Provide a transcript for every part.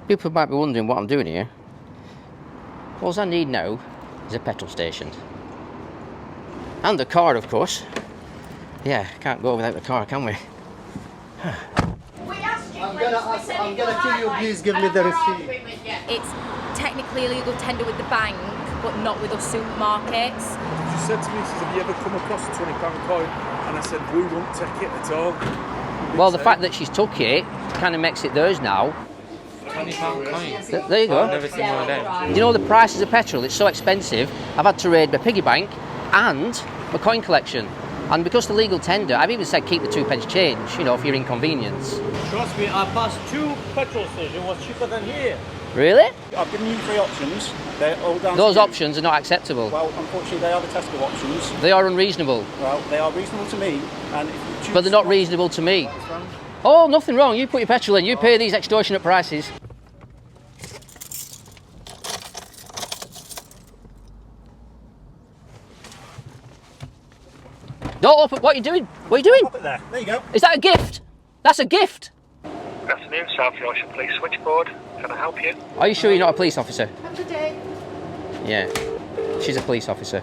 People might be wondering what I'm doing here. All I need now is a petrol station. And a car, of course. Yeah, can't go without the car, can we? I'm gonna tell you, please give me the receipt. It's technically a legal tender with the bank, but not with us supermarkets. She said to me, she said, have you ever come across a £20 coin? And I said, we won't take it at all. Well, the fact that she's took it kind of makes it theirs now. £20 coins. There you go. I've never seen one of them. You know the prices of petrol, it's so expensive, I've had to raid my piggy bank and my coin collection. And because the legal tender, I've even said keep the 2p change, you know, for your inconvenience. Trust me, I passed 2 petrol stations, was cheaper than here. Really? I've given you 3 options. They're all down Those to you. options are not acceptable. Well, unfortunately, they are the Tesco options. They are unreasonable. Well, they are reasonable to me, and if you choose But they're not reasonable to me. Oh, nothing wrong. You put your petrol in. You pay these extortionate prices. Don't open. What are you doing? What are you doing? Pop it there. There you go. Is that a gift? That's a gift. Good afternoon, South Yorkshire Police Switchboard. Can I help you? Are you sure you're not a police officer? Have a good day. Yeah. She's a police officer.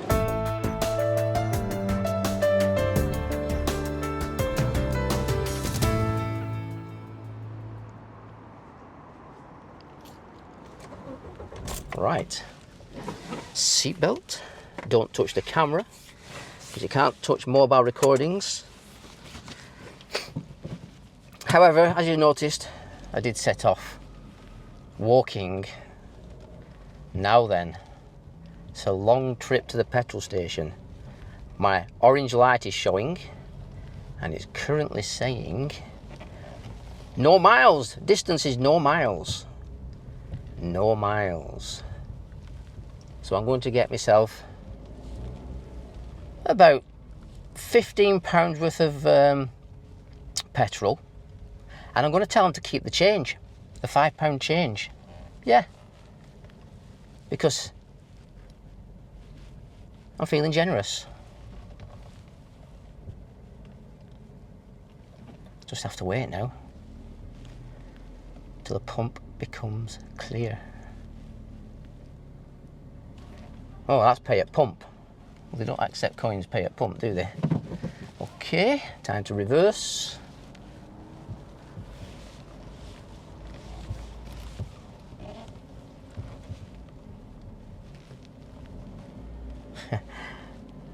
Right. Seatbelt. Don't touch the camera, because you can't touch mobile recordings. However, as you noticed, I did set off walking. Now then, it's a long trip to the petrol station. My orange light is showing, and it's currently saying no miles. Distance is no miles. No miles. So I'm going to get myself about £15 worth of petrol, and I'm going to tell them to keep the change, the £5 change. Yeah, because I'm feeling generous. Just have to wait now till the pump becomes clear. Oh, that's pay at pump. Well, they don't accept coins pay at pump, do they? Okay, time to reverse.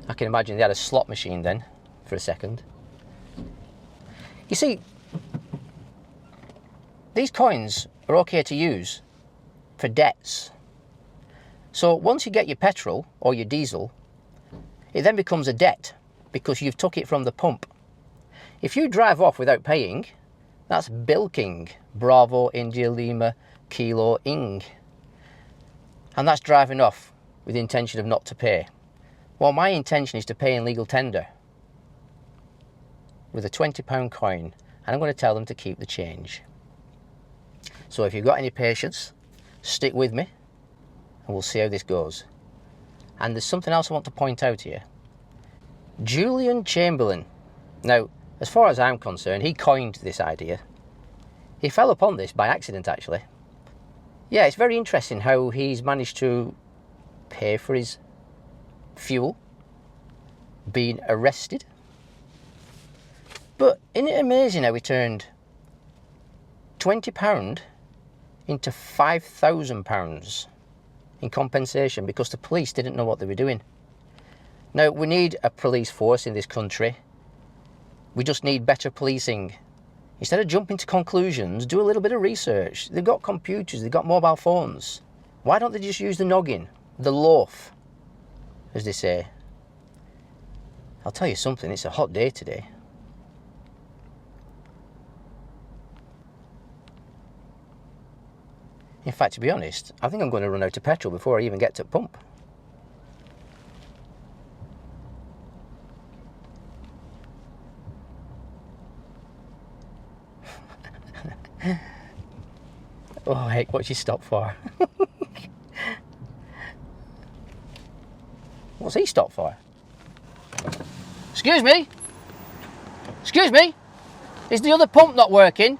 I can imagine they had a slot machine then for a second. You see, these coins are okay to use for debts. So once you get your petrol or your diesel, it then becomes a debt because you've took it from the pump. If you drive off without paying, that's bilking. Bravo, India, Lima, Kilo, Ing. And that's driving off with the intention of not to pay. Well, my intention is to pay in legal tender with a £20 coin, and I'm going to tell them to keep the change. So if you've got any patience, stick with me and we'll see how this goes. And there's something else I want to point out here. Julian Chamberlain. Now, as far as I'm concerned, he coined this idea. He fell upon this by accident, actually. Yeah, it's very interesting how he's managed to pay for his fuel, being arrested. But isn't it amazing how he turned £20 into £5,000 in compensation because the police didn't know what they were doing? Now, we need a police force in this country. We just need better policing. Instead of jumping to conclusions, do a little bit of research. They've got computers, they've got mobile phones. Why don't they just use the noggin, the loaf, as they say? I'll tell you something, it's a hot day today. In fact, to be honest, I think I'm going to run out of petrol before I even get to pump. Oh heck, what's he stopped for? What's he stopped for? Excuse me? Excuse me? Is the other pump not working?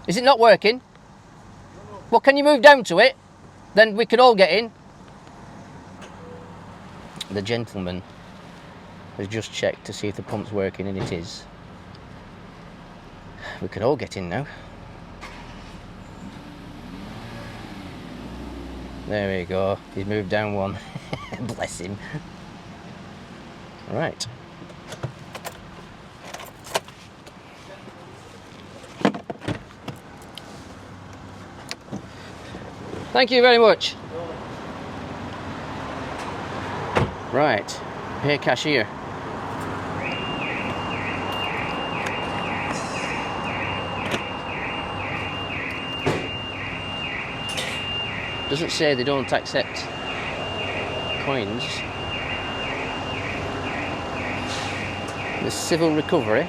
Is it not working? Well, can you move down to it? Then we can all get in. The gentleman has just checked to see if the pump's working, and it is. We could all get in now. There we go. He's moved down one. Bless him. Right. Thank you very much. Right. Pay cashier. Doesn't say they don't accept coins. The civil recovery.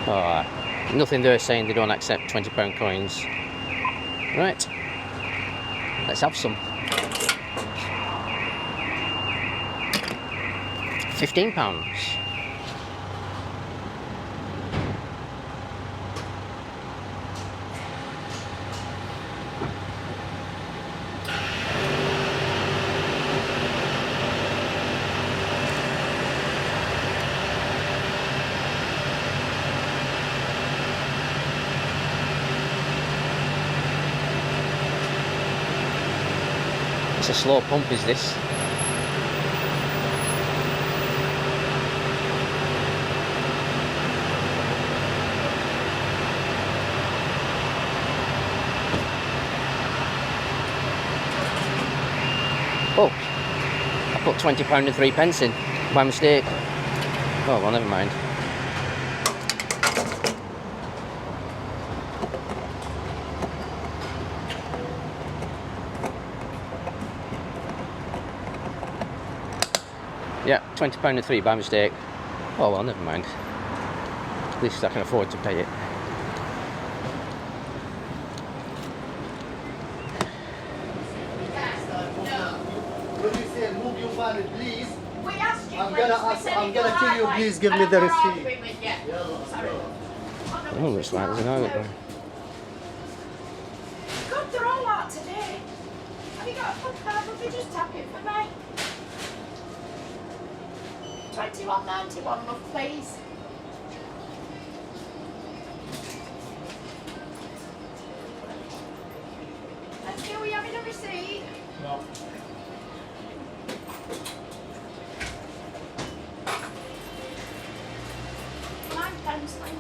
Oh, nothing there saying they don't accept £20 coins. Right, let's have some. £15. It's a slow pump, is this? Oh, I put £20 and 3 pence in by mistake. Oh well, never mind. Yeah, £20 and 3 by mistake. Oh well, never mind. At least I can afford to pay it. Please. I'm gonna tell you, please give me the receipt. Oh, looks like there's an oil there. God, they're all out today. Have you got a phone card? Would you just tap it for me? 21.91, love, please. Thank you. Are you having a receipt? No. £9, thank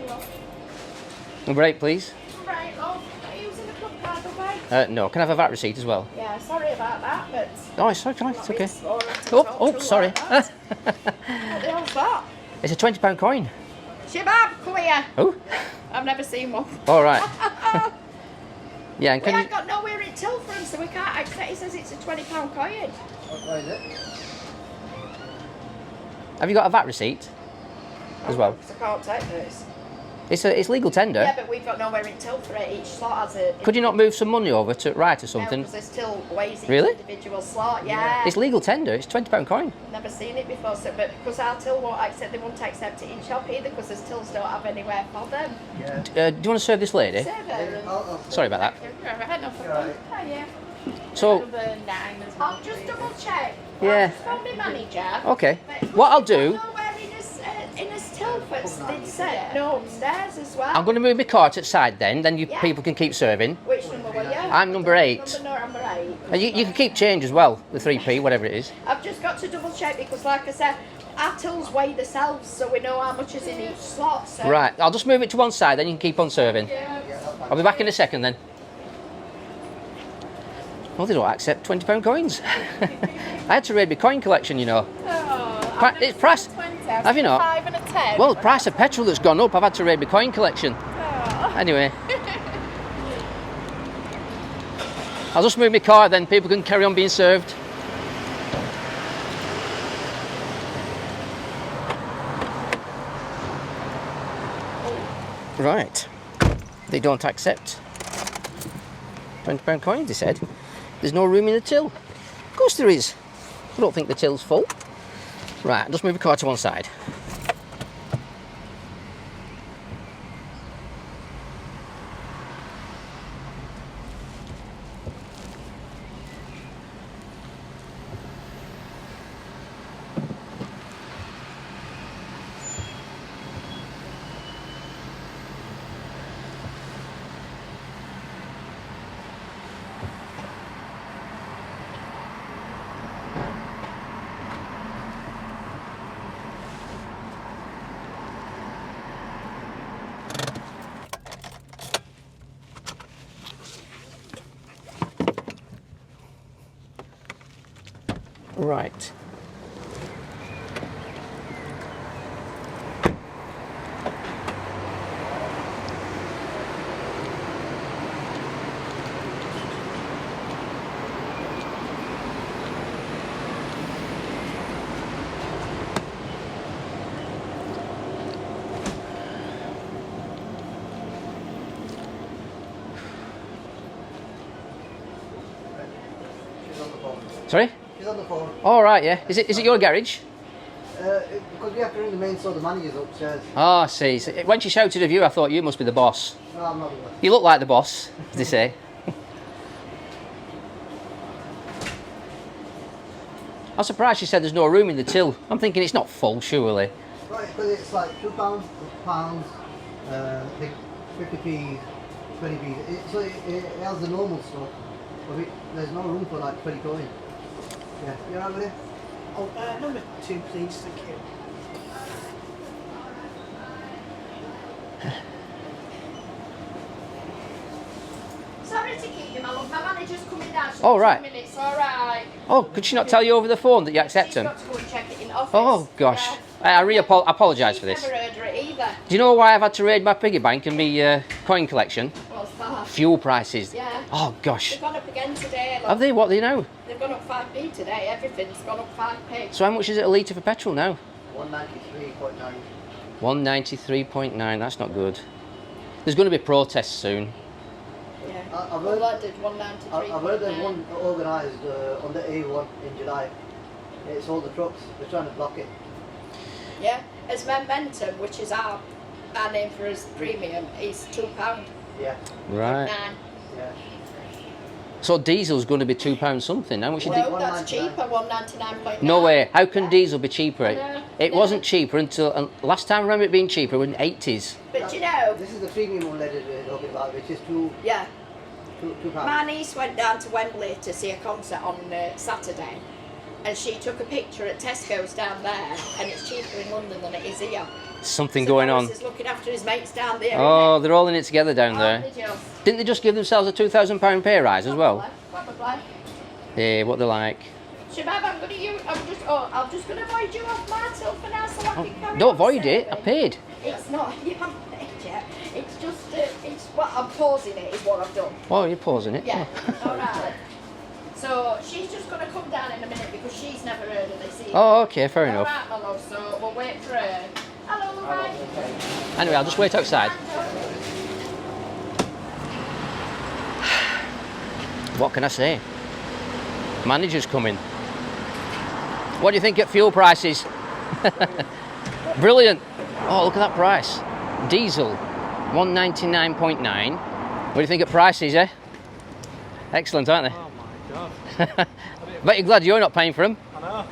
you. Number 8, please. Right, love. Are you using a club card, are we? No, can I have a VAT receipt as well? Yeah, sorry about that, but... Oh, it's okay, it's okay. It's all right to Oh, talk oh, through sorry. like that. What the hell's that? It's a £20 coin. Shabab, come here. Oh, I've never seen one. all right. Yeah, and We can you... ain't got nowhere in till from, so we can't accept. It says it's a £20 coin. What is it? Have you got a VAT receipt as well? Because I can't take this. It's legal tender. Yeah, but we've got nowhere in till for it. Each slot has a... Could you not move some money over to right or something? because there's still ways each Really? individual slot, yeah. It's legal tender. It's £20 coin. Never seen it before, so, but because our till won't accept, they won't accept it in shop either, because there's tills don't have anywhere for them. Yeah. Do you want to serve this lady? Oh, Sorry about that. Right, no problem. Oh, yeah. So, I'll just double check. Yeah. I'll just phone my manager. okay. But What I'll we've got do, nowhere in a still for they'd said no upstairs as well. I'm going to move my cart outside then you Yeah. people can keep serving. Which number were you? I'm number 8. Number 8. And you can keep change as well, the 3p, whatever it is. I've just got to double check because, like I said, our tills weigh themselves, so we know how much is in each slot. So. Right, I'll just move it to one side, then you can keep on serving. I'll be back in a second then. Well, they don't accept £20 coins. I had to raid my coin collection, you know. It's price. Have you not? 5 and a 10. Well, the price of petrol that's gone up, I've had to raid my coin collection. Anyway. I'll just move my car, then people can carry on being served. Right. They don't accept £20 coins, they said. There's no room in the till. Of course there is. I don't think the till's full. Right, I'll just move the car to one side. Right. She's on the phone. Sorry? She's on the phone. All right, yeah. Is it your garage? Because we have to ring the main store, the manager's upstairs. Oh, I see. So when she shouted at you, I thought you must be the boss. No, I'm not the one. You look like the boss, as they say. I'm surprised she said there's no room in the till. I'm thinking it's not full, surely. Right, but it's like £2, £1, 50p, 20p. So it has the normal stuff. But there's no room for like 20 coin. Yeah, you alright with it? Oh, number 2, please. Thank you. Sorry to keep you, my love. My manager's coming down. She's Oh, got right. 2 minutes, alright. Oh, could she not tell you over the phone that you accept She's them? got to go and check it in office. Oh, gosh. Yeah. I really apologise for She's this. never heard of it either. Do you know why I've had to raid my piggy bank and my coin collection? What's that? Fuel prices. Yeah. Oh, gosh. They've gone up again today. Look. Have they? What do you know? They've gone up 5p today. Everything's gone up 5p. So how much is it a litre for petrol now? 193.9. 193.9, that's not good. There's going to be protests soon. Yeah. I've Well, heard- I did 193. I've heard there's one organised on the A1 in July. It's all the trucks. They're trying to block it. Yeah. As Momentum, which is our name for his premium, is £2. Yeah, Right. 9. yeah. So diesel's going to be £2 something. How much you No, di- that's cheaper. 199.9. No way. How can diesel be cheaper? No, It no. wasn't cheaper until last time I remember it being cheaper was in the 80s. But you know, This is the premium one that we're talking about, which is £2. yeah. £2. My niece went down to Wembley to see a concert on Saturday, and she took a picture at Tesco's down there, and it's cheaper in London than it is here. Something So going Boris on. is looking after his mates down there. Oh, they're all in it together down isn't there. he? Aren't they just? Didn't they just give themselves a £2,000 pay rise as well? Probably. Yeah, what they're like. Shabab, I'm just gonna void you off my till for now, so I can carry Don't on void it. I serving. paid. It's not. You haven't paid yet. It's just. It's what I'm pausing it is what I've done. Oh, you're pausing it. Yeah. Oh. All right. So she's just gonna come down in a minute because she's never heard of this either. Oh, okay, fair enough. All right, my love. So we'll wait for her. Hello, right. Anyway, I'll just wait outside. What can I say? Manager's coming. What do you think at fuel prices? Brilliant. Oh, look at that price. Diesel, 199.9. What do you think at prices, eh? Excellent, aren't they? Oh my god. Bet you're glad you're not paying for them. I know.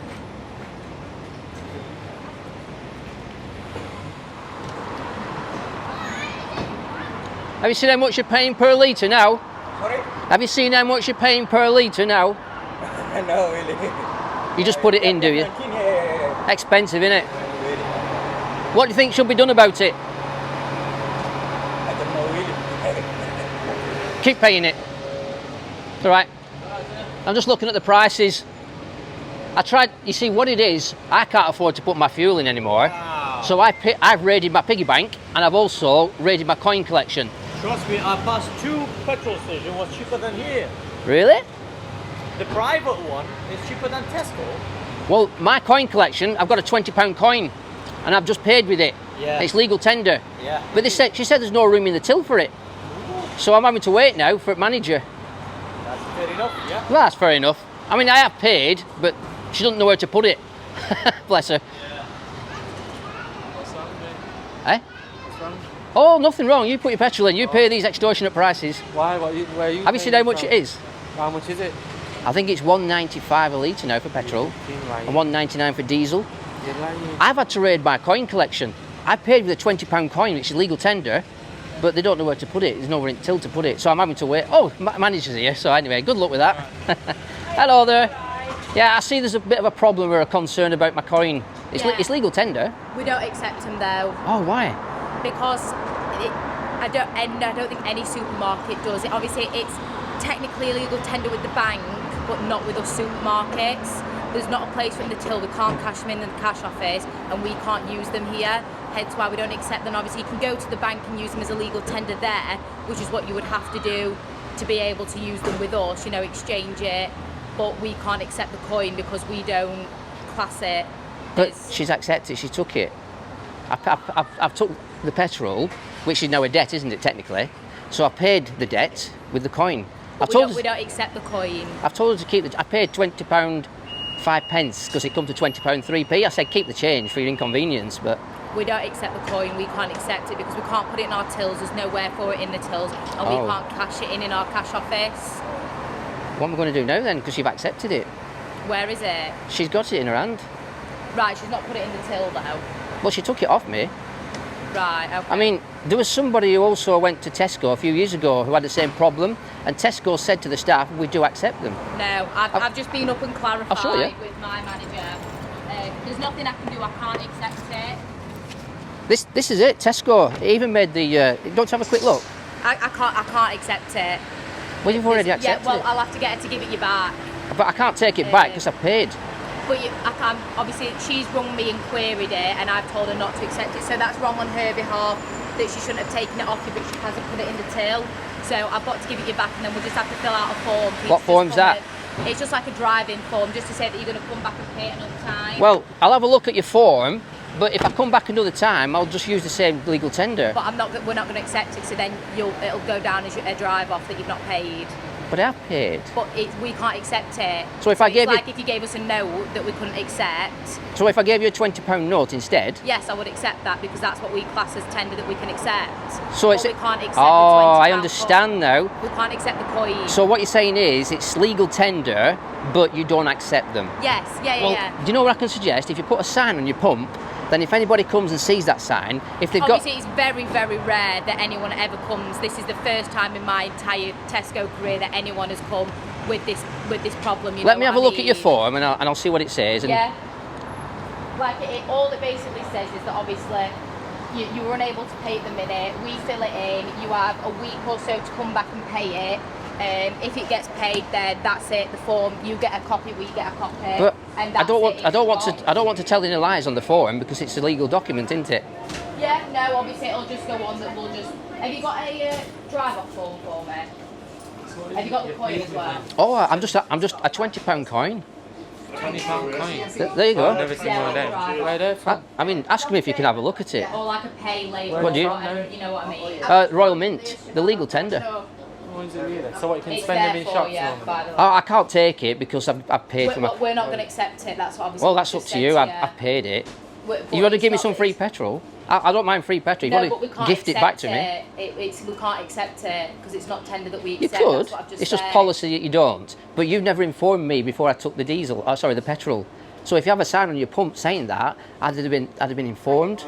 Have you seen how much you're paying per litre now? Sorry? Have you seen how much you're paying per litre now? No, really. You just put it in, do you? Yeah. Expensive, innit? Really. What do you think should be done about it? I don't know, really. Keep paying it. It's all right. I'm just looking at the prices. I tried, you see what it is, I can't afford to put my fuel in anymore. So I've raided my piggy bank and I've also raided my coin collection. Trust me, I passed 2 petrol stations, was cheaper than here. Really? The private one is cheaper than Tesco. Well, my coin collection, I've got a £20 coin and I've just paid with it. Yeah. It's legal tender. Yeah. But she said there's no room in the till for it. So I'm having to wait now for a manager. That's fair enough, yeah. Well, that's fair enough. I mean, I have paid, but she doesn't know where to put it. Bless her. What's that mean? Eh? What's wrong? Oh, nothing wrong. You put your petrol in. You pay these extortionate prices. Why? Where are you? Have you seen how much it is? How much is it? I think it's £1.95 a litre now for petrol and £1.99 for diesel. You're lying. I've had to raid my coin collection. I paid with a £20 coin, which is legal tender, but they don't know where to put it. There's nowhere in till to put it. So I'm having to wait. Oh, manager's here. So anyway, good luck with that. Hello there. Yeah, I see there's a bit of a problem or a concern about my coin. Yeah. It's legal tender. We don't accept them though, Oh, why? because I don't think any supermarket does it. Obviously, it's technically illegal tender with the bank, but not with us supermarkets. there's not a place for them in the till. We can't cash them in the cash office, and we can't use them here. Hence why we don't accept them. Obviously, you can go to the bank and use them as a legal tender there, which is what you would have to do to be able to use them with us. You know, exchange it. But we can't accept the coin because we don't class it. But she's accepted. She took it. I've took the petrol, which is now a debt, isn't it, technically? So I paid the debt with the coin. We don't accept the coin. I've told her to keep I paid £20 5p because it come to £20 3p. I said keep the change for your inconvenience, but we don't accept the coin. We can't accept it because we can't put it in our tills. There's nowhere for it in the tills, and we can't cash it in our cash office. What am I going to do now then? Because you've accepted it. Where is it? She's got it in her hand. Right, she's not put it in the till though. Well, she took it off me. Right, okay. I mean, there was somebody who also went to Tesco a few years ago who had the same problem, and Tesco said to the staff, we do accept them. No, I've just been up and clarified I'll show you. with my manager. There's nothing I can do, I can't accept it. This is it, Tesco. It even made the, don't you have a quick look? I can't accept it. Well, you've already accepted Yeah, well, it. I'll have to get her to give it you back. But I can't take it back because I paid. But I can't, obviously she's rung me and queried it and I've told her not to accept it, so that's wrong on her behalf, that she shouldn't have taken it off you, but she hasn't put it in the till. So I've got to give it you back and then we'll just have to fill out a form. What form's that? It's just like a driving form, just to say that you're going to come back and pay it another time. Well, I'll have a look at your form, but if I come back another time, I'll just use the same legal tender. But we're not going to accept it, so then it'll go down as a drive-off that you've not paid. But I have paid. But we can't accept it. So if I gave you... if you gave us a note that we couldn't accept... So if I gave you a £20 note instead? Yes, I would accept that because that's what we class as tender that we can accept. So but we can't accept the £20. I understand now. We can't accept the coin. So what you're saying is it's legal tender, but you don't accept them? Yes, yeah. Do you know what I can suggest? If you put a sign on your pump, then if anybody comes and sees that sign, if they've Obviously, it's very, very rare that anyone ever comes. This is the first time in my entire Tesco career that anyone has come with this problem. Let me have a look at your form and I'll see what it says. And yeah. Like all it basically says is that obviously you were unable to pay at the minute. We fill it in. You have a week or so to come back and pay it. If it gets paid, then that's it. The form, you get a copy, we get a copy. But and I don't want to tell any lies on the form because it's a legal document, isn't it? Yeah, no, obviously it'll just go on that we'll just... Have you got a drive-off form for me? Have you got the coin as well? Oh, I'm just a £20 coin. £20 coin? There you go. I've never seen one of them. Where they're from? I mean, ask me if you can have a look at it. Or like a pay label. What do you? You know what I mean? Royal Mint, the legal tender. So what, you can spend them in shops normally? Oh, I can't take it because I've paid for my... We're not going to accept it, that's what obviously... Well, that's up to you. I've paid it. You want to give me some free petrol? I don't mind free petrol. You want to gift it back to me? We can't accept it because it's not tender that we You accept. could. That's what I've just It's just said. policy that you don't. But you've never informed me before I took the the petrol. So if you have a sign on your pump saying that, I'd have been informed.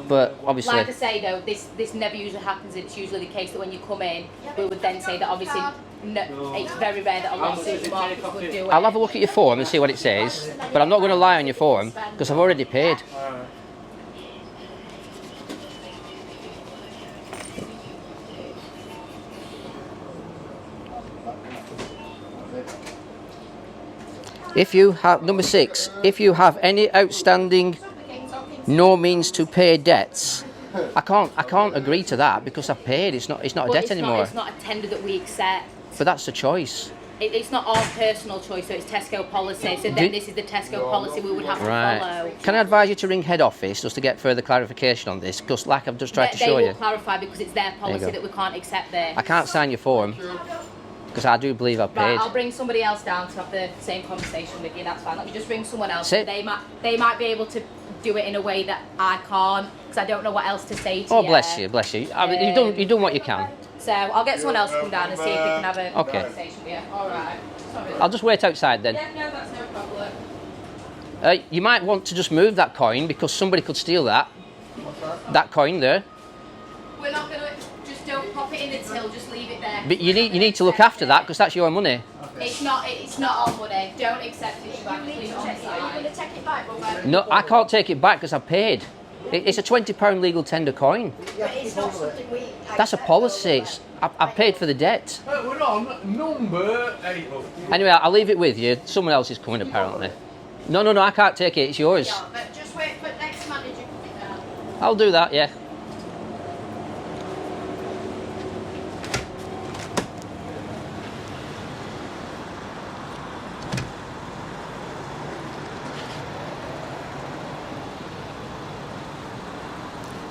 But obviously, like I say though, this never usually happens. It's usually the case that when you come in, we would then say that obviously it's very rare that a lot of supermarkets would do it. I'll have a look at your form and see what it says. But I'm not going to lie on your form because I've already paid. If you have, number 6, if you have any outstanding no means to pay debts, I can't agree to that because I've paid. It's not a debt anymore. It's not a tender that we accept. But that's a choice. It's not our personal choice, so it's Tesco policy. So then this is the Tesco policy we would have to follow. Can I advise you to ring head office just to get further clarification on this? Because like I've just tried to show They you. will clarify because it's their policy that we can't accept this. I can't sign your form because I do believe I've paid. Right, I'll bring somebody else down to have the same conversation with you. That's fine. Let me just bring someone else. Sit. They might be able to do it in a way that I can't because I don't know what else to say to you. Oh, bless you, bless you. I mean, you've done what you can. So I'll get someone else to come down and see if we can have a conversation with you. All right. Sorry. I'll just wait outside then. Yeah, no, that's no problem. You might want to just move that coin because somebody could steal that. That coin there. We're not going to... Just don't pop it in the till, just leave it there. But you need to look after that because that's your money. It's not our money. Don't accept it. Are you going to take it back? No, I can't take it back because I've paid. It's a £20 legal tender coin. It's not something we... That's a policy. I've paid for the debt. We're on number 8. Anyway, I'll leave it with you. Someone else is coming apparently. No, no, no, I can't take it. It's yours. Yeah, but just wait for next manager coming down. I'll do that, yeah.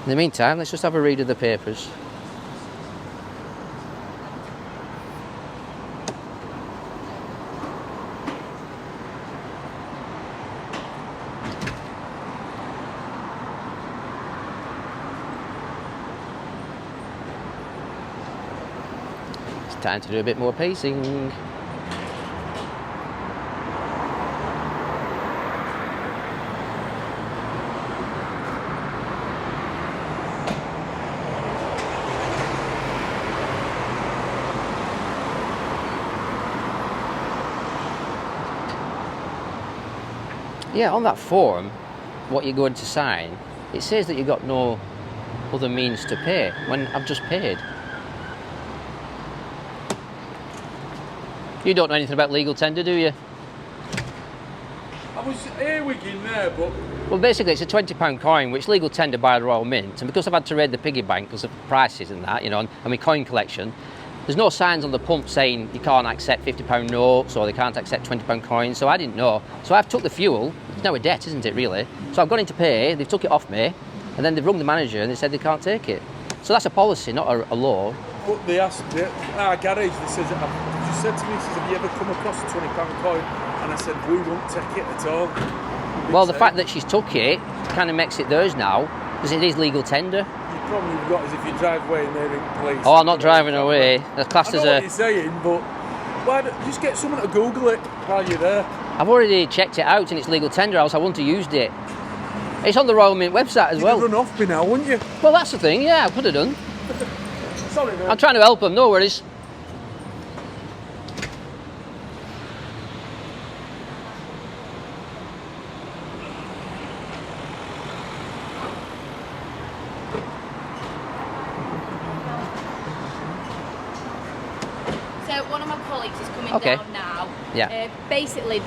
In the meantime, let's just have a read of the papers. It's time to do a bit more pacing. Yeah, on that form, what you're going to sign, it says that you've got no other means to pay when I've just paid. You don't know anything about legal tender, do you? I was earwigging there, but Well, basically, it's a £20 coin, which legal tender by the Royal Mint, and because I've had to raid the piggy bank because of prices and that, you know, and my coin collection, there's no signs on the pump saying you can't accept £50 notes or they can't accept £20 coins, so I didn't know. So I've took the fuel. It's now a debt, isn't it, really? So I've gone in to pay, they've took it off me, and then they've rung the manager and they said they can't take it. So that's a policy, not a law. But they asked, our garage, they said to me, have you ever come across a £20 coin? And I said, we won't take it at all. Well, the fact that she's took it kind of makes it theirs now, because it is legal tender. The problem you've got is if you drive away and they're in police. Oh, I'm not driving away. That's classed I as know a... what you're saying, but why don't, just get someone to Google it while you're there. I've already checked it out and it's legal tender, else I wouldn't have used it. It's on the Royal Mint website as well. You'd have run off by now, wouldn't you? Well, that's the thing, yeah, I could have done. Sorry, mate. I'm trying to help them, no worries. So one of my colleagues is coming Okay. down now. Yeah. Basically,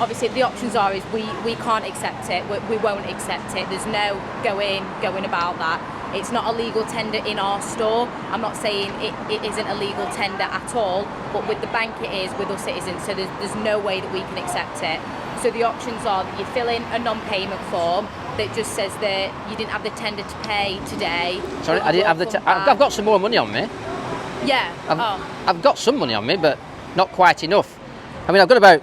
obviously the options are is we can't accept it. We won't accept it. There's no going about that. It's not a legal tender in our store. I'm not saying it isn't a legal tender at all, but with the bank it is, with us it isn't. So there's no way that we can accept it. So the options are that you fill in a non-payment form that just says that you didn't have the tender to pay today. Sorry, I didn't have the... I've got some more money on me. Yeah. I've got some money on me, but not quite enough. I mean, I've got about...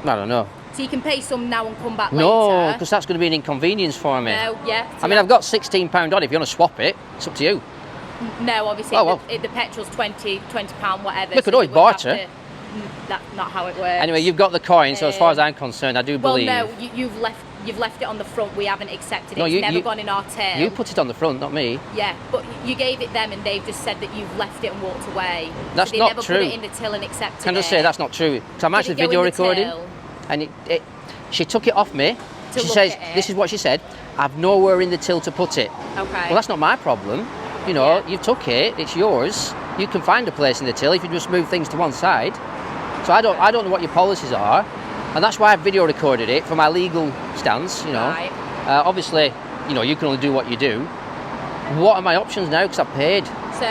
I don't know. So you can pay some now and come back No, later. because that's going to be an inconvenience for me. No, yeah. I mean, I've got £16 on it. If you want to swap it, it's up to you. No, obviously, Oh, well. the petrol's £20, whatever. We could always barter. That's not how it works. Anyway, you've got the coin, so as far as I'm concerned, I do believe... Well, no, you've left it on the front. We haven't accepted it. No, It's never gone in our till. You put it on the front, not me. Yeah, but you gave it them and they've just said that you've left it and walked away. That's so they not never true. put it in the till and accepted Can I just it. say that's not true? So I'm actually Did it go video in the recording, till? and she took it off me. To She look says, at it? this is what she said, I've nowhere in the till to put it. Okay. Well, that's not my problem. You know, Yeah. you took it, it's yours. You can find a place in the till if you just move things to one side. So I don't know what your policies are, and that's why I video recorded it for my legal stance, you know. Right. Obviously, you know, you can only do what you do. What are my options now? Because I've paid. So,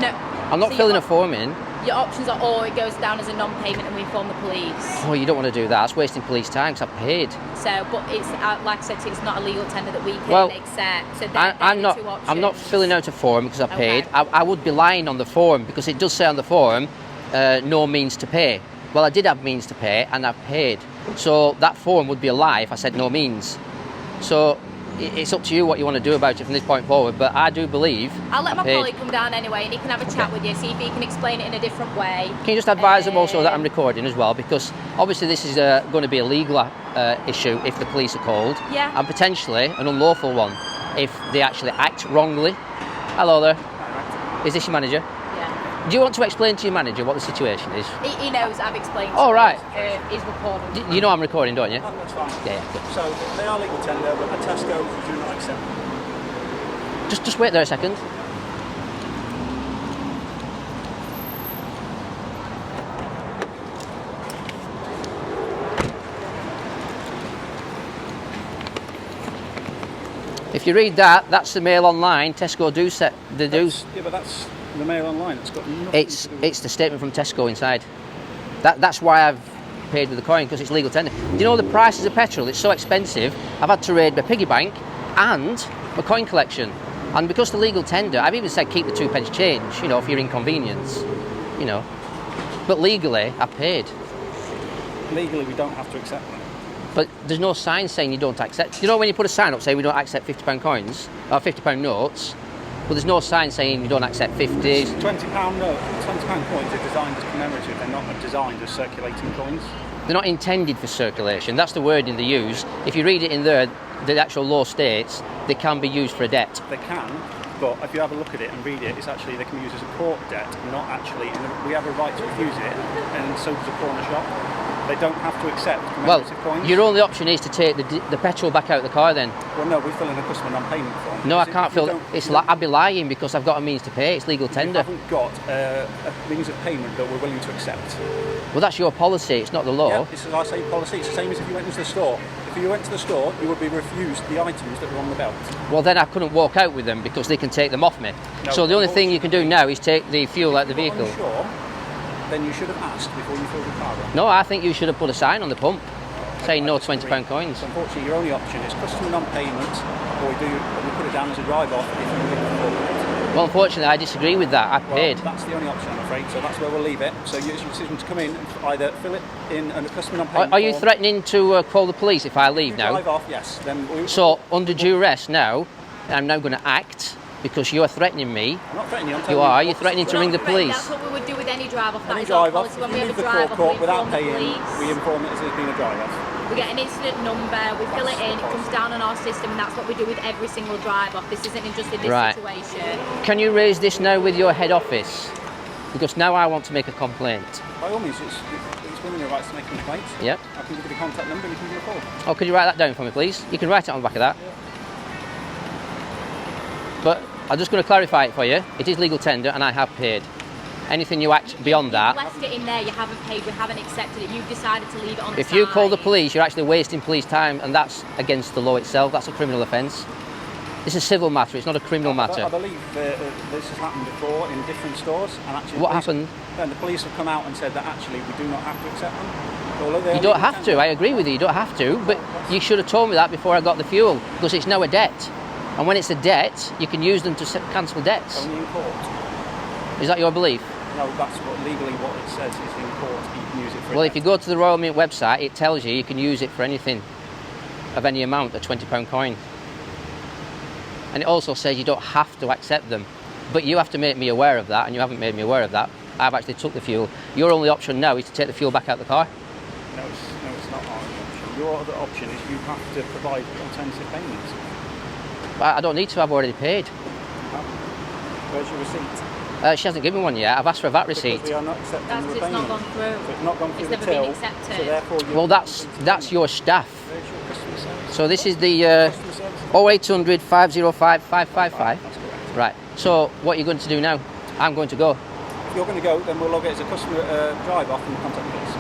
no. I'm not so filling a form in. Your options are, or it goes down as a non-payment and we inform the police. Oh, you don't want to do that. That's wasting police time because I've paid. So, but it's like I said, it's not a legal tender that we can Well, accept. So I'm the two not. options. I'm not filling out a form because I Okay. paid. I would be lying on the form because it does say on the form, no means to pay. Well, I did have means to pay and I've paid. So that form would be a lie if I said no means. So it's up to you what you want to do about it from this point forward. But I do believe. I'll let I my paid. colleague come down anyway and he can have a chat with you, see if he can explain it in a different way. Can you just advise them also that I'm recording as well? Because obviously this is going to be a legal issue if the police are called. Yeah. And potentially an unlawful one if they actually act wrongly. Hello there. Is this your manager? Yeah. Do you want to explain to your manager what the situation is? He knows, I've explained. Oh, right. He's recording. You know I'm recording, don't you? That's fine. Yeah, good. So they are legal tender, but at Tesco we do not accept them. Just wait there a second. If you read that, that's the Mail Online. Tesco do set the do. Yeah, but that's the Mail Online. It's got nothing to do with It's the statement from Tesco inside. That's why I've paid with the coin, because it's legal tender. Do you know the prices of petrol? It's so expensive. I've had to raid my piggy bank and my coin collection. And because the legal tender, I've even said keep the 2p change, you know, for your inconvenience, you know. But legally, I've paid. Legally, we don't have to accept them. But there's no sign saying you don't accept. You know when you put a sign up saying we don't accept £50 coins or £50 notes, but there's no sign saying you don't accept 50s. £20 note, £20 coins are designed as commemorative. They're not designed as circulating coins. They're not intended for circulation. That's the wording they use. If you read it in there, the actual law states they can be used for a debt. They can, but if you have a look at it and read it, it's actually, they can be used as a court debt, not actually, we have a right to refuse it, and so does a corner shop. They don't have to accept commemorative coins. Your only option is to take the petrol back out of the car then. Well, no, we fill in a customer non-payment form. No, I can't fill. I'd be lying because I've got a means to pay. It's legal tender. You haven't got a means of payment that we're willing to accept. Well, that's your policy. It's not the law. Yeah, this is our same policy. It's the same as if you went into the store. If you went to the store, you would be refused the items that were on the belt. Well, then I couldn't walk out with them because they can take them off me. No, so the only thing you can do now is take the fuel out of the vehicle. Sure, then you should have asked before you filled the car up. No, I think you should have put a sign on the pump saying no £20 coins. So unfortunately, your only option is customer non-payment, or we put it down as a drive-off if you get the full. Well, unfortunately, I disagree with that. I paid. That's the only option, I'm afraid. So that's where we'll leave it. So it's your decision to come in and either fill it in a customer non-payment. Are you threatening to call the police if I leave now? Drive off, yes. Then so under duress now, I'm now going to act. Because you are threatening me. I'm not threatening you. I'm telling you are. You're threatening to ring the police. That's what we would do with any drive-off. That Any is our drive-off, policy. When we you have a leave the drive-off, forecourt we without inform the paying, police. we inform it as there's been a drive-off. We get an incident number, we fill it in, it comes down on our system, and that's what we do with every single drive-off. This isn't just in this situation. Can you raise this now with your head office? Because now I want to make a complaint. By all means, it's within your rights to make a complaint. Yep. I can give you the contact number and you can give a call. Oh, could you write that down for me, please? You can write it on the back of that. Yeah. But I'm just going to clarify it for you. It is legal tender and I have paid. Anything you act beyond that... You left it in there, you haven't paid, we haven't accepted it, you've decided to leave it on the If side. you call the police, you're actually wasting police time and that's against the law itself. That's a criminal offence. It's a civil matter, it's not a criminal matter. I believe this has happened before in different stores. And actually What happened? Then the police have come out and said that actually we do not have to accept them. You don't have to, I agree with you, you don't have to, but you should have told me that before I got the fuel, because it's now a debt. And when it's a debt, you can use them to cancel debts. Only in court. Is that your belief? No, that's legally what it says is in court. You can use it for. Well, if you go to the Royal Mint website, it tells you can use it for anything of any amount, a £20 coin. And it also says you don't have to accept them, but you have to make me aware of that, and you haven't made me aware of that. I've actually took the fuel. Your only option now is to take the fuel back out of the car. No, it's not our option. Your other option is you have to provide alternative payments. I don't need to, I've already paid. Where's your receipt? She hasn't given one yet. I've asked for a VAT receipt. Because we are not accepting That's the it's repayment. not gone through. So it's not gone through It's the never till. been accepted. So therefore Well, that's your staff. Where's your customer service? So this is the Customer service? 0800 505 555. That's correct. Right. So what are you going to do now? I'm going to go. If you're going to go, then we'll log it as a customer drive-off and contact the police.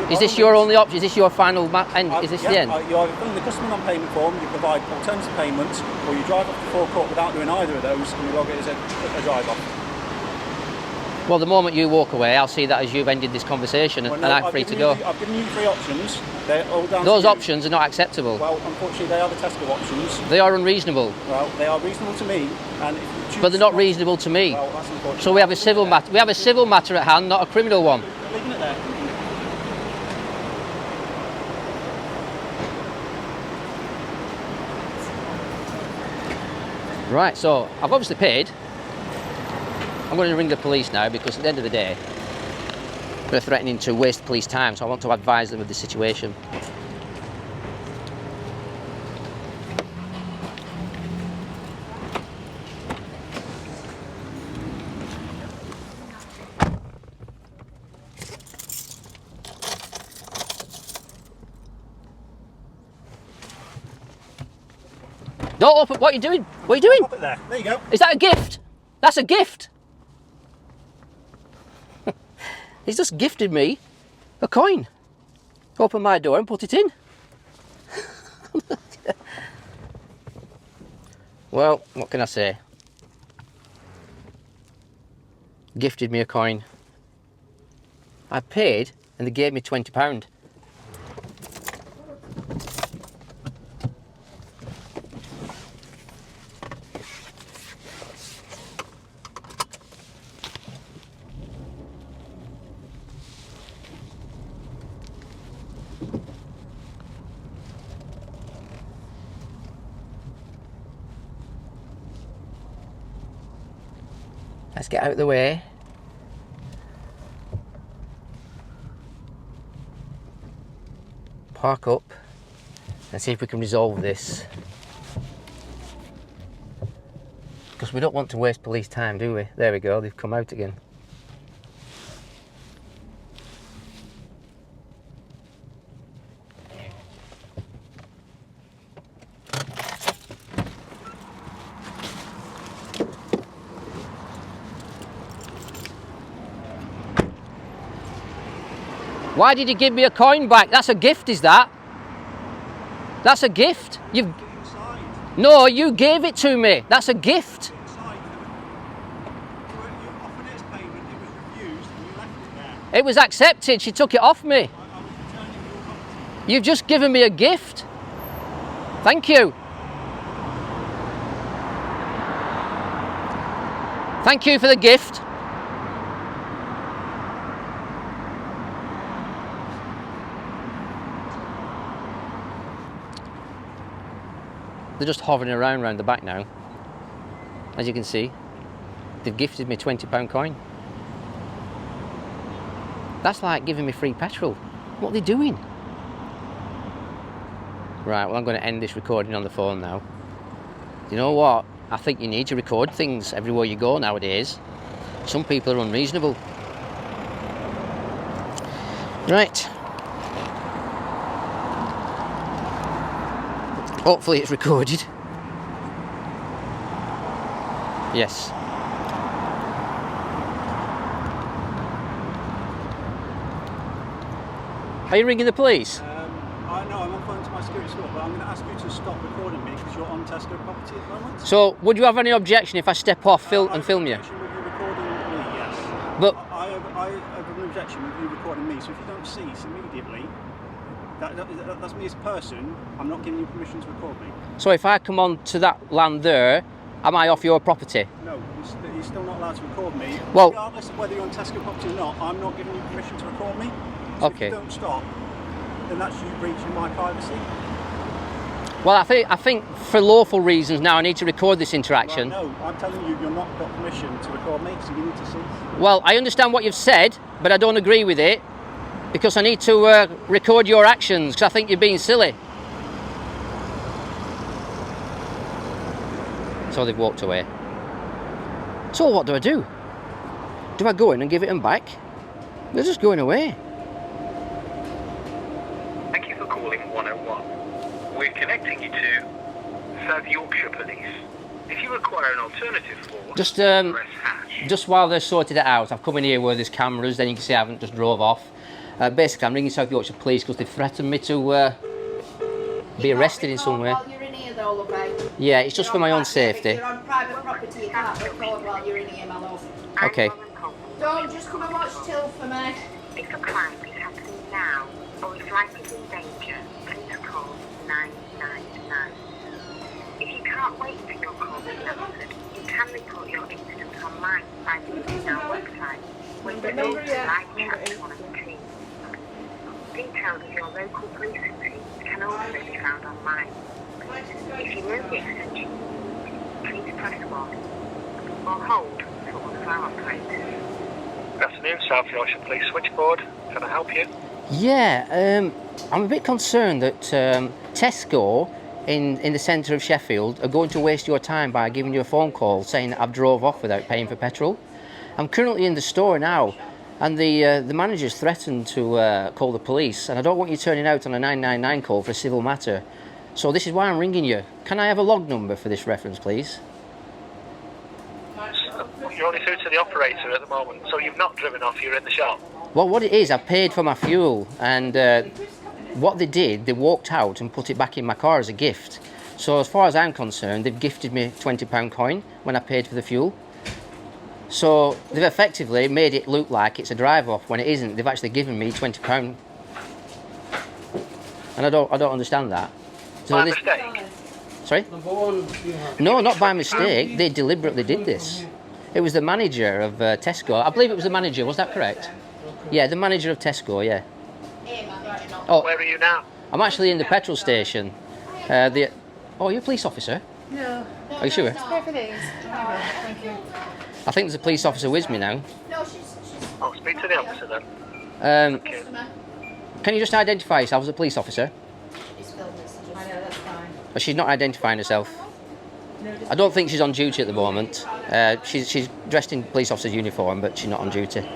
Is this your only option? Is this your final end? Is this the end? You either fill in the customer non-payment form, you provide alternative payments, or you drive off the forecourt without doing either of those, and we log it as a drive-off. Well, the moment you walk away, I'll see that as you've ended this conversation and I'm free to go. I've given you 3 options. They're all down Those to you. options are not acceptable. Well, unfortunately, they are the Tesco options. They are unreasonable. Well, they are reasonable to me, and if you choose But they're not reasonable to me. Well, that's unfortunate. So we have a civil matter. We have a civil matter at hand, not a criminal one. Leaving it there. Right, so I've obviously paid. I'm going to ring the police now because at the end of the day, they're threatening to waste police time, so I want to advise them of the situation. Don't open. What are you doing? What are you doing? Pop it there. There you go. Is that a gift? That's a gift. He's just gifted me a coin. Open my door and put it in. Well, what can I say? Gifted me a coin. I paid and they gave me £20. Let's get out of the way. Park up and see if we can resolve this. Because we don't want to waste police time, do we? There we go, they've come out again. Why did you give me a coin back? That's a gift, is that? That's a gift. You've... No, you gave it to me. That's a gift. It was accepted. She took it off me. You've just given me a gift. Thank you. Thank you for the gift. They're just hovering around the back now. As you can see, they've gifted me a £20 coin. That's like giving me free petrol. What are they doing? Right, well, I'm going to end this recording on the phone now. You know what? I think you need to record things everywhere you go nowadays. Some people are unreasonable. Right. Hopefully it's recorded. Yes. Are you ringing the police? I know, I'm on phone to my security squad, but I'm going to ask you to stop recording me because you're on Tesco property at the moment. So, would you have any objection if I step off and film you? I have an objection with you recording me, yes. But I have an objection with you recording me, so if you don't cease immediately, that's me as a person, I'm not giving you permission to record me. so if I come on to that land there, am I off your property? No, you're still not allowed to record me. Well, regardless of whether you're on Tesco property or not, I'm not giving you permission to record me. So okay. if you don't stop, then that's you breaching my privacy. Well, I think for lawful reasons now I need to record this interaction. Well, no, I'm telling you, you're not got permission to record me, so you need to cease. Well, I understand what you've said, but I don't agree with it because I need to record your actions because I think you're being silly. So they've walked away. So what do I do? Do I go in and give it them back? They're just going away. Thank you for calling 101. We're connecting you to South Yorkshire Police. If you require an alternative force, press hash. Just while they're sorted it out, I've come in here where there's cameras, then you can see I haven't just drove off. Basically, I'm ringing South Yorkshire Police because they've threatened me to be arrested in some way. While you're in here though, lovey. Yeah, it's just for my own safety. If you're on private property, you can't record while you're in here, my love. Okay. Don't just come and watch till for me. If a crime is happening now or if life is in danger, please call 999. If you can't wait for your call to be answered, you can report your incident online by visiting our website, where you can also live chat to one of the team. Details of your local policing team can also be found online. If you know the extension, please press 1 or hold for one of our operators. Good afternoon, South Yorkshire Police Switchboard. Can I help you? Yeah, I'm a bit concerned that Tesco in the centre of Sheffield are going to waste your time by giving you a phone call saying that I've drove off without paying for petrol. I'm currently in the store now and the manager's threatened to call the police, and I don't want you turning out on a 999 call for a civil matter. So this is why I'm ringing you. Can I have a log number for this reference, please? You're only through to the operator at the moment, so you've not driven off, you're in the shop. Well, what it is, I paid for my fuel, and what they did, they walked out and put it back in my car as a gift. So as far as I'm concerned, they've gifted me a £20 coin when I paid for the fuel. So they've effectively made it look like it's a drive-off when it isn't. They've actually given me £20. And I don't understand that. So By mistake? Sorry? No, not by mistake. They deliberately did this. It was the manager of Tesco. I believe it was the manager. Was that correct? Yeah, the manager of Tesco. Yeah. Oh, Where are you now? I'm actually in the petrol station. Oh, you're a police officer? No. Are you sure? Pay for these. Thank you. I think there's a police officer with me now. No, she's I'll speak to the officer then. Can you just identify yourself as a police officer? I know, that's fine. Or she's not identifying herself? I don't think she's on duty at the moment. She's dressed in police officer's uniform, but she's not on duty. I'm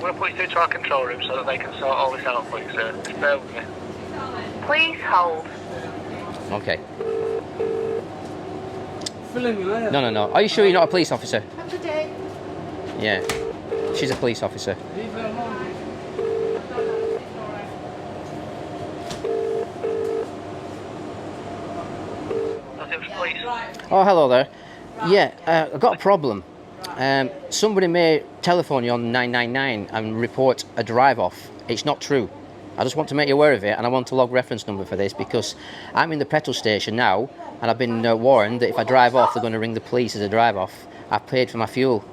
going to put you through to our control room so that they can sort all this out for you, sir. Just bear with me. Please hold. Okay. No. No. Are you sure you're not a police officer? Have a good day. Yeah. She's a police officer. Nothing for police. Oh, hello there. Yeah, I've got a problem. Somebody may telephone you on 999 and report a drive-off. It's not true. I just want to make you aware of it, and I want a log reference number for this because I'm in the petrol station now, and I've been warned that if I drive off, they're going to ring the police as a drive-off. I've paid for my fuel,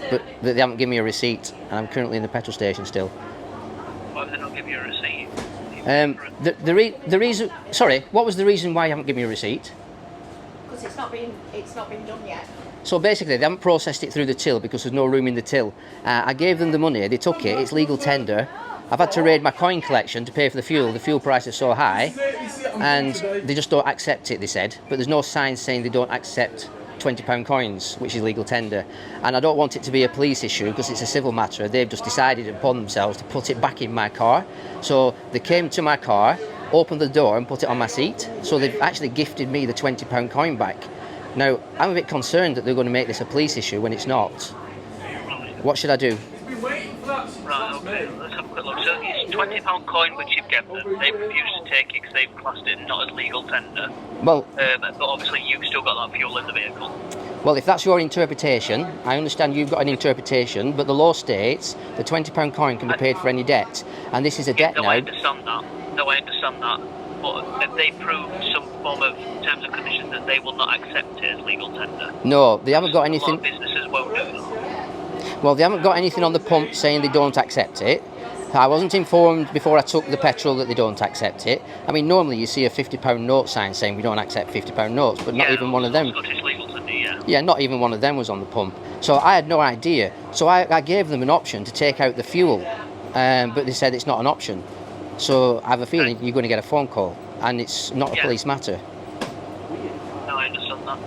but they haven't given me a receipt, and I'm currently in the petrol station still. Why would they not give you a receipt? The reason. Sorry, what was the reason why you haven't given me a receipt? Because it's not been done yet. So basically, they haven't processed it through the till because there's no room in the till. I gave them the money, they took it, it's legal tender. I've had to raid my coin collection to pay for the fuel price is so high, and they just don't accept it, they said. But there's no sign saying they don't accept £20 coins, which is legal tender. And I don't want it to be a police issue because it's a civil matter. They've just decided upon themselves to put it back in my car. So they came to my car, opened the door and put it on my seat. So they've actually gifted me the £20 coin back. Now, I'm a bit concerned that they're going to make this a police issue when it's not. What should I do? Right, okay, let's have a quick look. So it's £20 coin which you've given them. They've refused to take it because they've classed it not as legal tender. Well, but obviously you've still got that fuel in the vehicle. Well, if that's your interpretation, I understand you've got an interpretation, but the law states the £20 coin can be paid for any debt, and this is a debt now. I understand that. No, I understand that. But if they prove some form of terms and conditions that they will not accept it as legal tender. No, they haven't got anything. A lot of businesses won't do that. Well, they haven't got anything on the pump saying they don't accept it. I wasn't informed before I took the petrol that they don't accept it. I mean, normally you see a £50 note sign saying we don't accept £50 notes, but not even one of them. Scottish legal tender, yeah. Yeah, not even one of them was on the pump. So I had no idea. So I gave them an option to take out the fuel, but they said it's not an option. So I have a feeling you're going to get a phone call, and it's not a police matter. No, I understand that.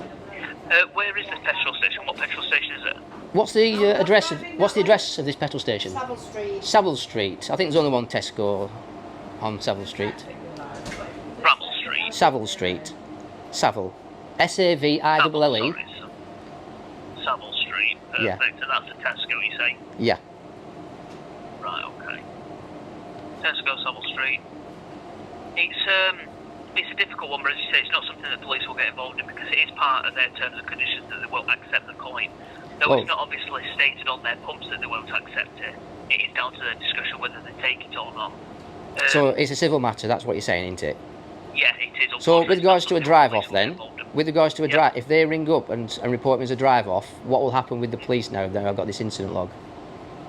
Where is this petrol station? What petrol station is it? What's the address of this petrol station? Savile Street. Savile Street. I think there's only one Tesco on Savile Street. Bramble Street. Savile Street. Savile. S-A-V-I-L-L-E. Savile Street. Perfect. Yeah. And that's a Tesco, you say? Yeah. Right, okay. Tesco, Savile Street. It's a difficult one, but as you say, it's not something that police will get involved in because it is part of their terms and conditions that they won't accept the coin. Though it's not obviously stated on their pumps that they won't accept it. It is down to their discussion whether they take it or not. So it's a civil matter, that's what you're saying, isn't it? Yeah, it is. So with regards to a drive-off then, with regards to a drive, if they ring up and report me as a drive-off, what will happen with the police now that I've got this incident log?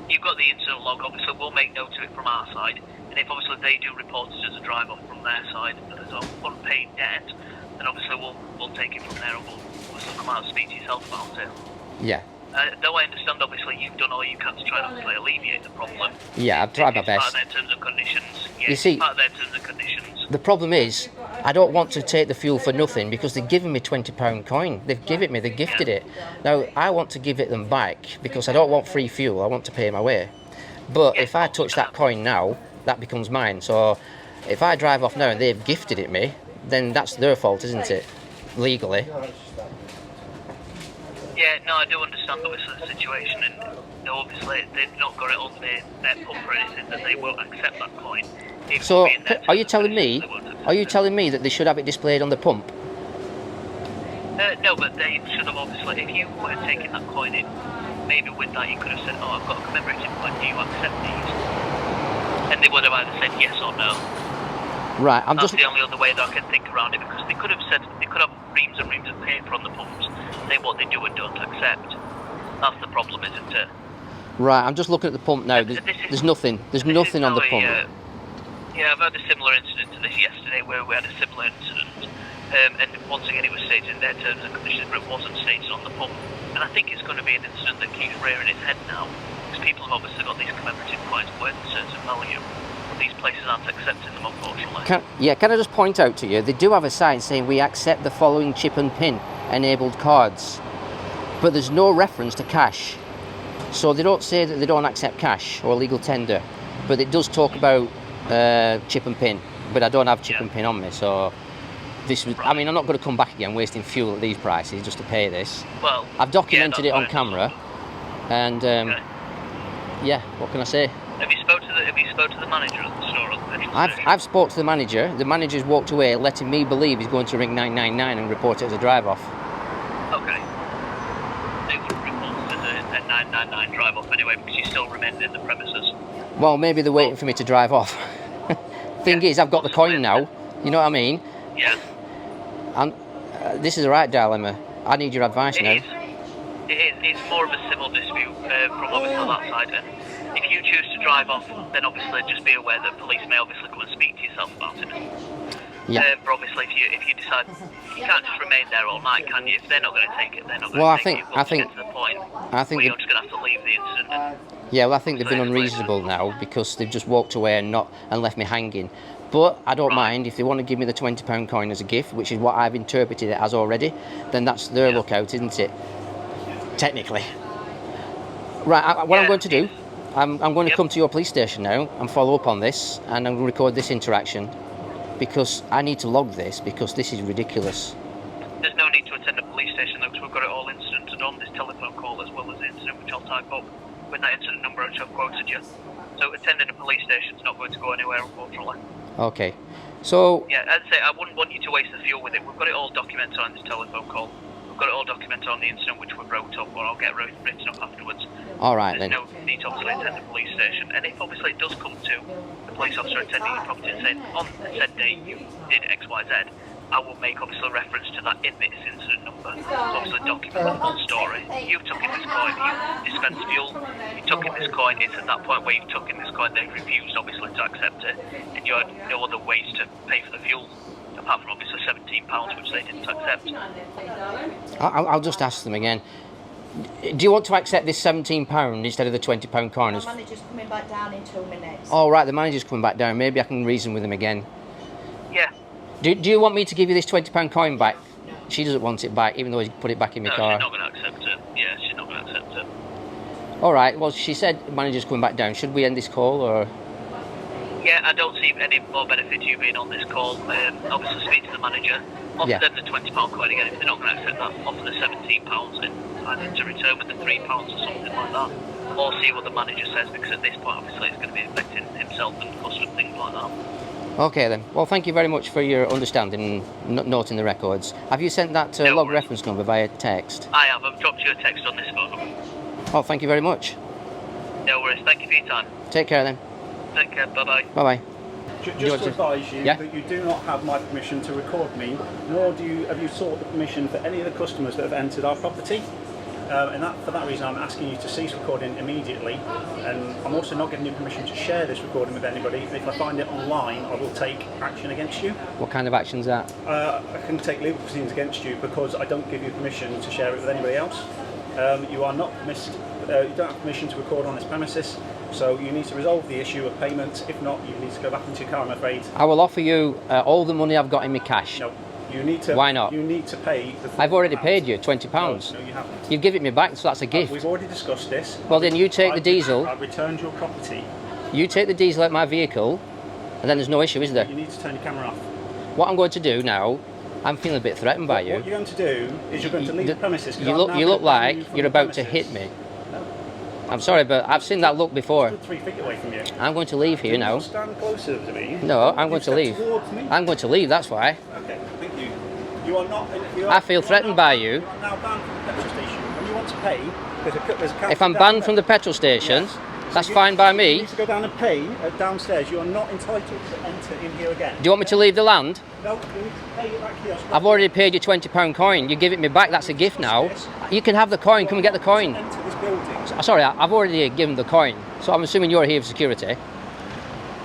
You've got the incident log, obviously we'll make note of it from our side, and if obviously they do report it as a drive-off from their side as an unpaid debt, then obviously we'll take it from there and we'll obviously come out and speak to yourself about it. Yeah. Though I understand obviously you've done all you can to try and obviously alleviate the problem. Yeah, I've tried my It's part best. of their terms and conditions. Yeah, You see, it's part of their terms and conditions. The problem is, I don't want to take the fuel for nothing because they've given me £20 coin. They've given it me, they gifted it. Now, I want to give it them back because I don't want free fuel, I want to pay my way. But if I touch that coin now, that becomes mine. So if I drive off now and they've gifted it me, then that's their fault, isn't it? Legally. Yeah, no, I do understand obviously the situation, and obviously they've not got it on their pump or anything that they won't accept that coin. So, are you telling me Are you telling me that they should have it displayed on the pump? No, but they should have obviously, if you were taking that coin in, maybe with that you could have said, oh, I've got a commemorative coin, do you accept these? And they would have either said yes or no. Right, That's the only other way that I can think around it, because they could have said, they could have reams and reams of paper on the pumps, say what they do and don't accept. That's the problem, isn't it? Right, I'm just looking at the pump now. There's nothing. There's nothing on the pump. Yeah, I've had a similar incident to this yesterday where we had a similar incident. And once again it was stated in their terms and conditions, but it wasn't stated on the pump. And I think it's going to be an incident that keeps rearing its head now, because people have obviously got these commemorative coins worth a certain value, but these places aren't accepting them, unfortunately. Can I just point out to you, they do have a sign saying we accept the following chip and pin enabled cards, but there's no reference to cash. So they don't say that they don't accept cash or legal tender, but it does talk about chip and pin, but I don't have chip and pin on me, so this was, I mean, I'm not going to come back again wasting fuel at these prices just to pay this. Well, I've documented it on camera, and yeah, what can I say? Have you spoke to the manager of the store? I've spoke to the manager. The manager's walked away, letting me believe he's going to ring 999 and report it as a drive-off. Okay. They wouldn't report it as a 999 drive-off anyway, because you still remain in the premises. Well, maybe they're waiting for me to drive off. Thing is, I've got the coin now. You know what I mean? Yeah. And this is a right dilemma. I need your advice now. It is. It's more of a civil dispute from obviously that side. And if you choose to drive off, then obviously just be aware that police may obviously come and speak to yourself about it. Yeah. But obviously, if you decide, you can't just remain there all night, can you? If they're not going to take it, they're not going to take it. I think get to the point where you're just going to have to leave the incident. Yeah, well, I think they've been unreasonable now, because they've just walked away and left me hanging. But I don't mind if they want to give me the £20 coin as a gift, which is what I've interpreted it as already. Then that's their lookout, isn't it? Technically. Right. What I'm going to do, I'm going to come to your police station now and follow up on this, and I'm going to record this interaction, because I need to log this, because this is ridiculous. There's no need to attend a police station though, because we've got it all incident and on this telephone call, as well as the incident which I'll type up with that incident number which I've quoted you. So attending a police station is not going to go anywhere, unfortunately. Okay. So... Yeah, as I say, I wouldn't want you to waste the fuel with it. We've got it all documented on this telephone call. We've got it all documented on the incident which we've wrote up, or I'll get written up afterwards. Alright then. There's no need to obviously attend the police station. And if obviously it does come to the police officer attending your property and saying, on said day you did X, Y, Z, I will make obviously reference to that in this incident number. So obviously document the full story. You took in this coin, you dispensed fuel, you took in this coin, it's at that point where you took in this coin, they've refused obviously to accept it, and you had no other ways to pay for the fuel, apart from obviously £17, which they didn't accept. I'll just ask them again. Do you want to accept this £17 instead of the £20 coin? The manager's coming back down in 2 minutes. Oh, right, the manager's coming back down. Maybe I can reason with him again. Yeah. Do you want me to give you this £20 coin back? No. She doesn't want it back, even though he's put it back in my car. She's not going to accept it. Yeah, she's not going to accept it. All right, well, she said the manager's coming back down. Should we end this call, or...? Yeah, I don't see any more benefit to you being on this call. Obviously, speak to the manager. Offer them the £20 coin again. If they're not going to accept that, offer the £17 and I need to return with the £3 or something like that. Or see what the manager says, because at this point, obviously, it's going to be affecting himself and custom things like that. Okay then. Well, thank you very much for your understanding and noting the records. Have you sent that log reference number via text? I have. I've dropped you a text on this phone. Oh, thank you very much. No worries. Thank you for your time. Take care then. Take care. Bye-bye. Bye-bye. Just to advise you that you do not have my permission to record me, nor have you sought the permission for any of the customers that have entered our property. For that reason, I'm asking you to cease recording immediately, and I'm also not giving you permission to share this recording with anybody. If I find it online, I will take action against you. What kind of action is that? I can take legal proceedings against you because I don't give you permission to share it with anybody else. You are not you don't have permission to record on this premises, so you need to resolve the issue of payment. If not, you need to go back into your car, I'm afraid. I will offer you all the money I've got in my cash. No. You need to. Why not? You need to pay the I've already paid you £20. No, you haven't. You've given it me back, so that's a gift. We've already discussed this. Well, then you take the diesel. I've returned your property. You take the diesel out of my vehicle, and then there's no issue, is there? You need to turn your camera off. What I'm going to do now, I'm feeling a bit threatened by you. What you're going to do is you're going to leave the premises. You look like you're about to hit me. No. I'm sorry, but I've seen that look before. Stood 3 feet away from you. I'm going to leave here Do now. not stand closer to me. No, I'm going to Step leave. towards me. I'm going to leave, that's why. Okay, thank you. You are not. I feel threatened by you. You are now banned from the petrol station. When you want to pay, there's a counter If I'm down banned there. from the petrol station, Yes. that's So fine by You me. need to go down and pay downstairs. You are not entitled to enter in here again. Do you want me to leave the land? No, you need to pay it back here. I've already paid you £20 coin. You give it me back, that's a gift now. You can have the coin, come and get the coin. Enter this building. Sorry, I've already given the coin, so I'm assuming you're here for security.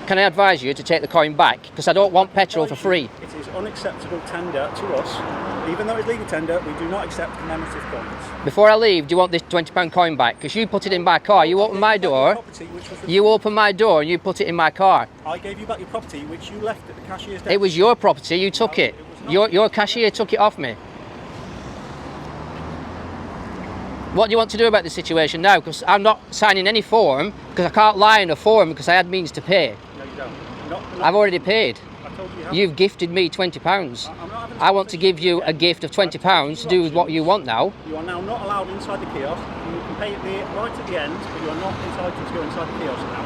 Can I advise you to take the coin back? Because I don't want petrol for free. It is unacceptable tender to us. Even though it's legal tender, we do not accept commemorative coins. Before I leave, do you want this £20 coin back? Because you put it in my car, you open my door, you open my door and you put it in my car. I gave you back your property, which you left at the cashier's desk. It was your property, you took it. Your cashier took it off me. What do you want to do about the situation now? Because I'm not signing any form, because I can't lie in a form because I had means to pay. No, you don't. I've already paid. I told you how. You've gifted me £20. I want to give you a gift of £20 to do with what you want now. You are now not allowed inside the kiosk. You can pay it right at the end, but you are not entitled to go inside the kiosk now.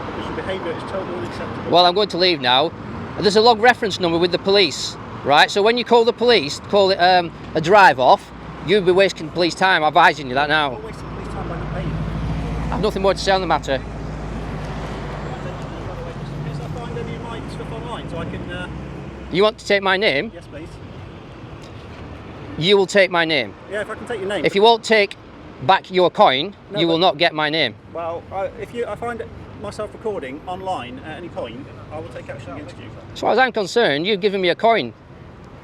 Because your behaviour is totally unacceptable. Well, I'm going to leave now. There's a log reference number with the police, right? So when you call the police, call it a drive-off, you'll be wasting police time. I'm advising you that now. You're wasting police time by not paying. I have nothing more to say on the matter. Please, I find any of my stuff online so I can... You want to take my name? Yes, please. You will take my name. Yeah, if I can take your name. If you won't take back your coin, No, you will but- not get my name. Well, if I find myself recording online at any point, I will take action against you. As far as I'm concerned, you've given me a coin.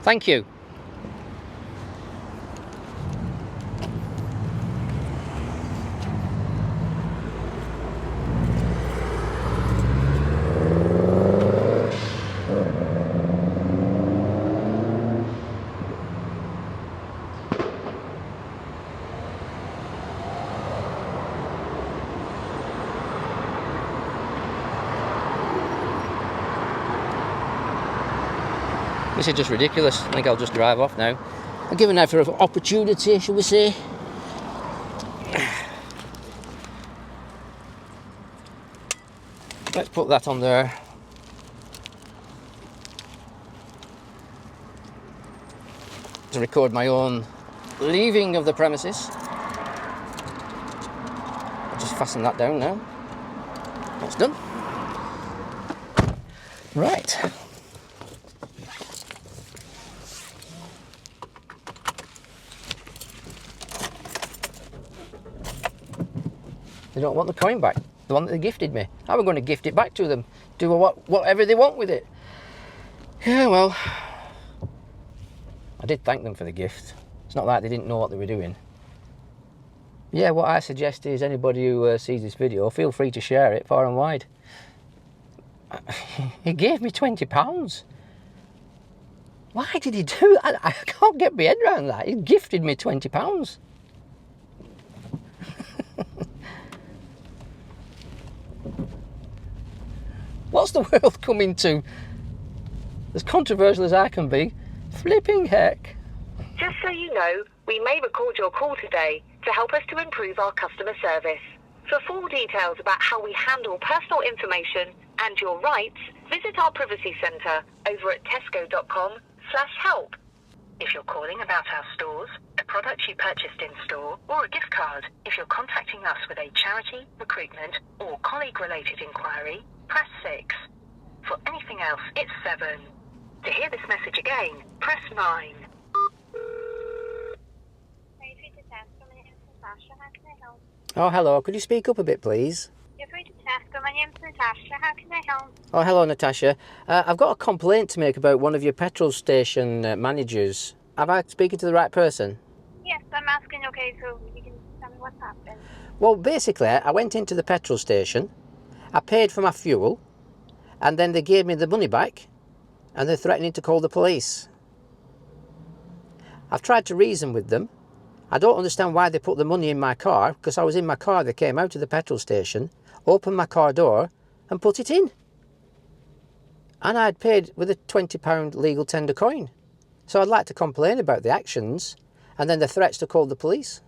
Thank you. This is just ridiculous. I think I'll just drive off now. I'm giving out for an opportunity, shall we say. Let's put that on there. To record my own leaving of the premises. I'll just fasten that down now. That's done. Right. They don't want the coin back, the one that they gifted me. I was going to gift it back to them, do whatever they want with it. Yeah, well, I did thank them for the gift. It's not like they didn't know what they were doing. Yeah, what I suggest is anybody who sees this video, feel free to share it far and wide. He gave me £20. Why did he do that? I can't get my head around that. He gifted me £20. What's the world coming to? As controversial as I can be, flipping heck. Just so you know, we may record your call today to help us to improve our customer service. For full details about how we handle personal information and your rights, visit our privacy centre over at tesco.com/help. If you're calling about our stores, a product you purchased in store, or a gift card, if you're contacting us with a charity, recruitment, or colleague-related inquiry, press 6. For anything else, it's 7. To hear this message again, press 9. Oh, hello. Could you speak up a bit, please? You're free to Tesco. My name's Natasha. How can I help? Oh, hello, Natasha. I've got a complaint to make about one of your petrol station managers. Have I speaking to the right person? Yes, I'm asking, okay, so you can tell me what's happened. Well, basically, I went into the petrol station, I paid for my fuel, and then they gave me the money back, and they're threatening to call the police. I've tried to reason with them. I don't understand why they put the money in my car, because I was in my car. They came out of the petrol station, opened my car door and put it in. And I'd paid with a £20 legal tender coin. So I'd like to complain about the actions and then the threats to call the police.